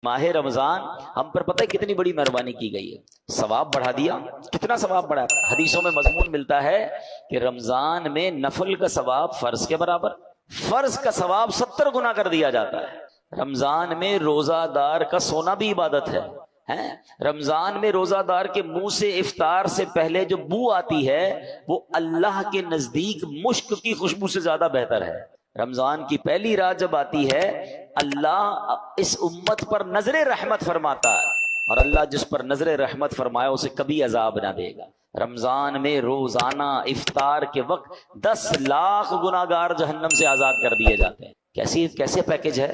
माह रमजान हम पर पता है कितनी बड़ी मेहरबानी की गई है, सवाब बढ़ा दिया। कितना सवाब बढ़ा? हदीसों में मजमून मिलता है कि रमजान में नफल का सवाब फर्ज के बराबर, फर्ज का सवाब 70 गुना कर दिया जाता है। रमजान में रोजादार का सोना भी इबादत है। रमजान में रोजादार के मुंह से इफ्तार से पहले जो बू आती है वो अल्लाह के नजदीक मुश्क की खुशबू से ज्यादा बेहतर है। रमजान की पहली रात जब आती है, अल्लाह इस उम्मत पर नजरे रहमत फरमाता है, और अल्लाह जिस पर नजरे रहमत फरमाए उसे कभी अजाब ना देगा। रमजान में रोजाना इफ्तार के वक्त 10 लाख गुनाहगार जहन्नम से आजाद कर दिए जाते हैं। कैसे पैकेज है।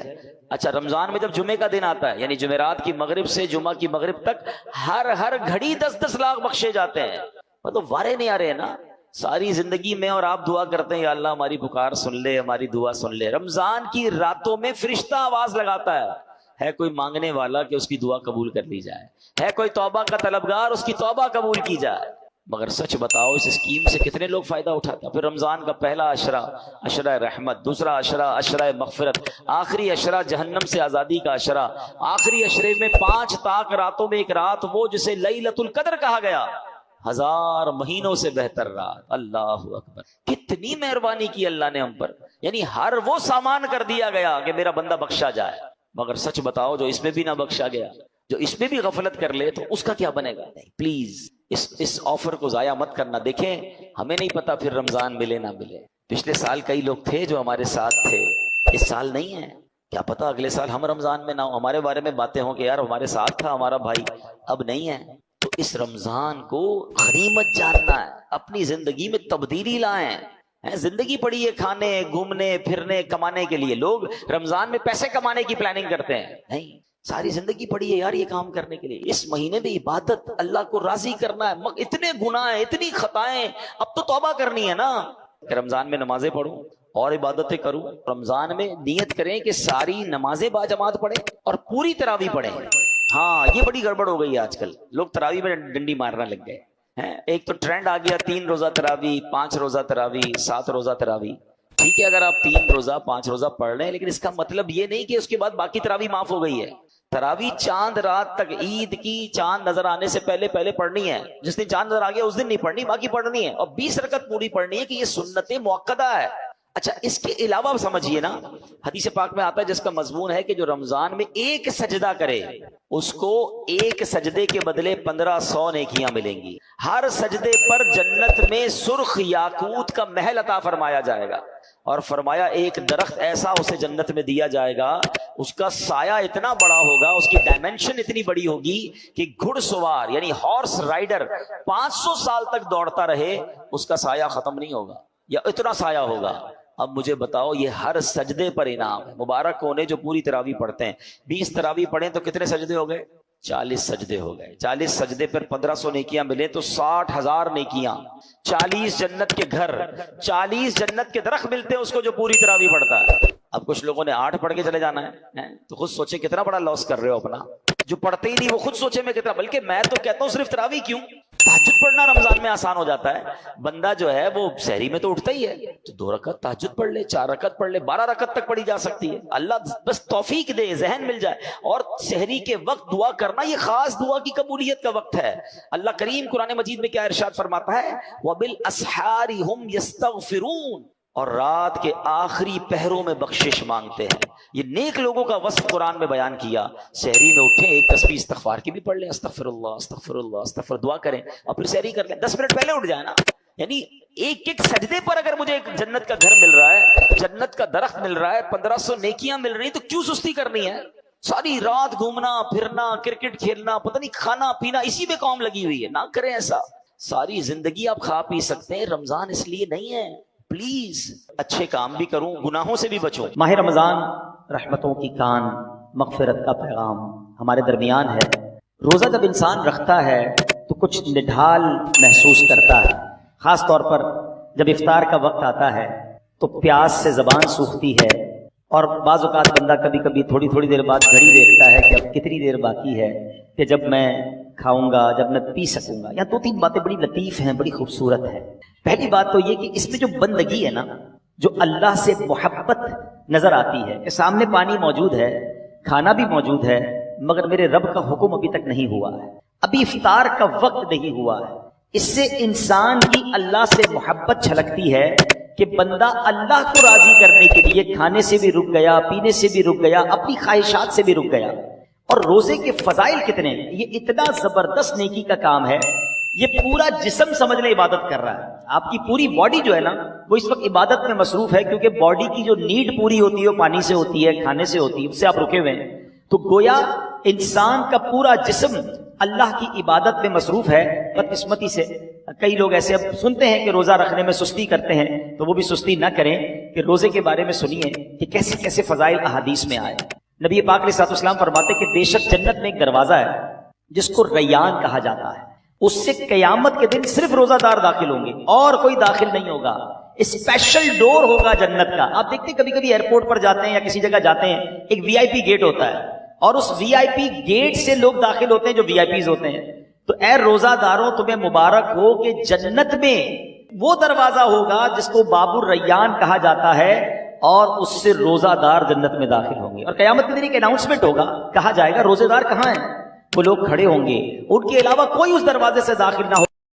अच्छा, रमजान में जब जुमे का दिन आता है, यानी जुमेरात की मगरिब से जुमा की मगरिब तक हर घड़ी 10-10 लाख बख्शे जाते हैं। मतलब वारे नहीं आ रहे हैं ना सारी जिंदगी में, और आप दुआ करते हैं या अल्लाह हमारी पुकार सुन ले, हमारी दुआ सुन ले। रमजान की रातों में फरिश्ता आवाज लगाता है कोई मांगने वाला कि उसकी दुआ कबूल कर ली जाए, है कोई तौबा का तलबगार उसकी तौबा कबूल की जाए। मगर सच बताओ इस स्कीम से कितने लोग फायदा उठाते हैं। फिर रमजान का पहला अशरा अशरा रहमत, दूसरा अशरा अशरा मगफिरत, आखिरी अशरा जहन्नम से आजादी का अशरा, आखिरी अशरे में 5 ताक रातों में एक रात वो जिसे लैलतुल कद्र कहा गया, 1000 महीनों से बेहतर रात। अल्लाह अकबर, कितनी मेहरबानी की अल्लाह ने हम पर। यानी हर वो सामान कर दिया गया कि मेरा बंदा बख्शा जाए। मगर सच बताओ जो इसमें भी ना बख्शा गया, जो इसमें भी गफलत कर ले, तो उसका क्या बनेगा? नहीं, प्लीज इस ऑफर को जाया मत करना। देखें, हमें नहीं पता फिर रमजान मिले ना मिले। पिछले साल कई लोग थे जो हमारे साथ थे, इस साल नहीं है। क्या पता अगले साल हम रमजान में ना हो, हमारे बारे में बातें हो कि यार हमारे साथ था हमारा भाई, अब नहीं है। तो इस रमजान को गनीमत जानना है, अपनी जिंदगी में तब्दीली लाएं। जिंदगी पड़ी है खाने घूमने फिरने कमाने के लिए। लोग रमजान में पैसे कमाने की प्लानिंग करते हैं, नहीं, सारी जिंदगी पड़ी है यार ये काम करने के लिए। इस महीने में इबादत, अल्लाह को राजी करना है। इतने गुनाह है, इतनी खताएं, अब तो तौबा करनी है ना। कि रमजान में नमाजें पढ़ूं और इबादतें करूं। रमजान में नियत करें कि सारी नमाजें बाजमात पढ़ें और पूरी तरावी पढ़ें। हाँ, ये बड़ी गड़बड़ हो गई है आजकल, लोग तरावी में डंडी मारने लग गए हैं। एक तो ट्रेंड आ गया 3 रोजा तरावी, 5 रोजा तरावी, 7 रोजा तरावी। ठीक है, अगर आप 3 रोजा 5 रोजा पढ़ रहे हैं, लेकिन इसका मतलब ये नहीं कि उसके बाद बाकी तरावी माफ हो गई है। तरावी चांद रात तक, ईद की चांद नजर आने से पहले पढ़नी है। जिस दिन चांद नजर आ गया उस दिन नहीं पढ़नी, बाकी पढ़नी है। और 20 रकत पूरी पढ़नी है कि ये सुन्नत मुअक्कदा है। अच्छा, इसके अलावा समझिए ना, हदीस पाक में आता है जिसका मजमून है कि जो रमजान में एक सजदा करे उसको एक सजदे के बदले 1500 नेकियां मिलेंगी। हर सजदे पर जन्नत में सुर्ख याकूत का महल अता फरमाया जाएगा। और फरमाया एक दरख्त ऐसा उसे जन्नत में दिया जाएगा, उसका साया इतना बड़ा होगा, उसकी डायमेंशन इतनी बड़ी होगी कि घुड़सवार यानी हॉर्स राइडर 500 साल तक दौड़ता रहे, उसका साया खत्म नहीं होगा, या इतना साया होगा। अब मुझे बताओ, ये हर सजदे पर इनाम है। मुबारक होने जो पूरी तरावी पढ़ते हैं। 20 तरावी पढ़े तो कितने सजदे हो गए? 40 सजदे हो गए। 40 सजदे पर 1500 नेकियां मिले तो 60,000 नेकियां। 40 जन्नत के घर, 40 जन्नत के दरख्त मिलते हैं उसको जो पूरी तरावी पढ़ता है। अब कुछ लोगों ने 8 पढ़ के चले जाना है, तो खुद सोचे कितना बड़ा लॉस कर रहे हो अपना। जो पढ़ते ही नहीं वो खुद सोचे मैं कितना, बल्कि मैं तो कहता हूँ सिर्फ तरावी क्यों, तहज्जुद पढ़ना रमजान में आसान हो जाता है। बंदा जो है वो सहरी में तो उठता ही है, तो 2 रकत तहज्जुद पढ़ ले, 4 रकत पढ़ ले, 12 रकत तक पढ़ी जा सकती है। अल्लाह बस तौफीक दे, जहन मिल जाए। और सहरी के वक्त दुआ करना ये खास दुआ की कबूलियत का वक्त है। अल्लाह करीम कुरान मजीद में क्या इरशाद फरमाता है, वबिल अस्हारी हुम यस्तगफिरून, और रात के आखिरी पहरों में बख्शिश मांगते हैं। ये नेक लोगों का वस्फ कुरान में बयान किया। सहरी में उठे, एक तस्बीह इस्तगफार की भी पढ़ लें, अस्तगफिरुल्लाह अस्तगफिरुल्लाह अस्तगफिर, दुआ करें और फिर सहरी कर लें। 10 मिनट पहले उठ जाए ना। यानी एक एक सजदे पर अगर मुझे एक जन्नत का घर मिल रहा है, जन्नत का दरख्त मिल रहा है, 1500 नेकियां मिल रही, तो क्यों सुस्ती करनी है? सारी रात घूमना फिरना, क्रिकेट खेलना, पता नहीं खाना पीना, इसी में काम लगी हुई है। ना करें ऐसा। सारी जिंदगी आप खा पी सकते हैं, रमजान इसलिए नहीं है। प्लीज अच्छे काम भी करूं, गुनाहों से भी बचूं। माह रमजान रहमतों की कान, मगफिरत का पैगाम हमारे दरमियान है। रोजा जब इंसान रखता है तो कुछ निढाल महसूस करता है, खास तौर पर जब इफ्तार का वक्त आता है तो प्यास से जबान सूखती है, और बाज़ औक़ात बंदा कभी कभी थोड़ी थोड़ी देर बाद घड़ी देखता है कि अब कितनी देर बाकी है कि जब मैं खाऊंगा, जब मैं पी सकूंगा। यहाँ 2-3 बातें बड़ी लतीफ हैं, बड़ी खूबसूरत है। पहली बात तो ये कि इसमें जो बंदगी है ना, जो अल्लाह से मोहब्बत नजर आती है कि सामने पानी मौजूद है, खाना भी मौजूद है, مگر میرے رب کا حکم ابھی تک نہیں ہوا ہے، ابھی افطار کا وقت نہیں ہوا ہے۔ اس سے انسان کی اللہ سے محبت چھلکتی ہے کہ بندہ اللہ کو راضی کرنے کے لیے کھانے سے بھی رک گیا، پینے سے بھی رک گیا، اپنی خواہشات سے بھی رک گیا۔ اور روزے کے فضائل کتنے ہیں، یہ اتنا زبردست نیکی کا کام ہے، یہ پورا جسم سمجھ لے عبادت کر رہا ہے۔ آپ کی پوری باڈی جو ہے نا وہ اس وقت عبادت میں مصروف ہے، کیونکہ باڈی کی جو نیڈ پوری ہوتی ہے وہ پانی سے ہوتی ہے، کھانے سے ہوتی ہے، اس سے آپ رکے ہوئے ہیں۔ تو گویا انسان کا پورا جسم اللہ کی عبادت میں مصروف ہے۔ بدقسمتی سے کئی لوگ ایسے اب سنتے ہیں کہ روزہ رکھنے میں سستی کرتے ہیں، تو وہ بھی سستی نہ کریں کہ روزے کے بارے میں سنیے کہ کیسے کیسے فضائل احادیث میں آئے۔ نبی پاک علیہ السلام فرماتے کہ بے شک جنت میں ایک دروازہ ہے جس کو ریان کہا جاتا ہے، اس سے قیامت کے دن صرف روزہ دار داخل ہوں گے اور کوئی داخل نہیں ہوگا۔ اسپیشل ڈور ہوگا جنت کا۔ آپ دیکھتے ہیں کبھی کبھی ایئرپورٹ پر جاتے ہیں یا کسی جگہ جاتے ہیں، ایک وی آئی پی گیٹ ہوتا ہے اور اس وی آئی پی گیٹ سے لوگ داخل ہوتے ہیں جو وی آئی پیز ہوتے ہیں۔ تو اے روزہ داروں تمہیں مبارک ہو کہ جنت میں وہ دروازہ ہوگا جس کو باب الریان کہا جاتا ہے، اور اس سے روزہ دار جنت میں داخل ہوں گے۔ اور قیامت کے دن ایک اناؤنسمنٹ ہوگا، کہا جائے گا روزے دار کہاں ہیں؟ وہ لوگ کھڑے ہوں گے، ان کے علاوہ کوئی اس دروازے سے داخل نہ ہو۔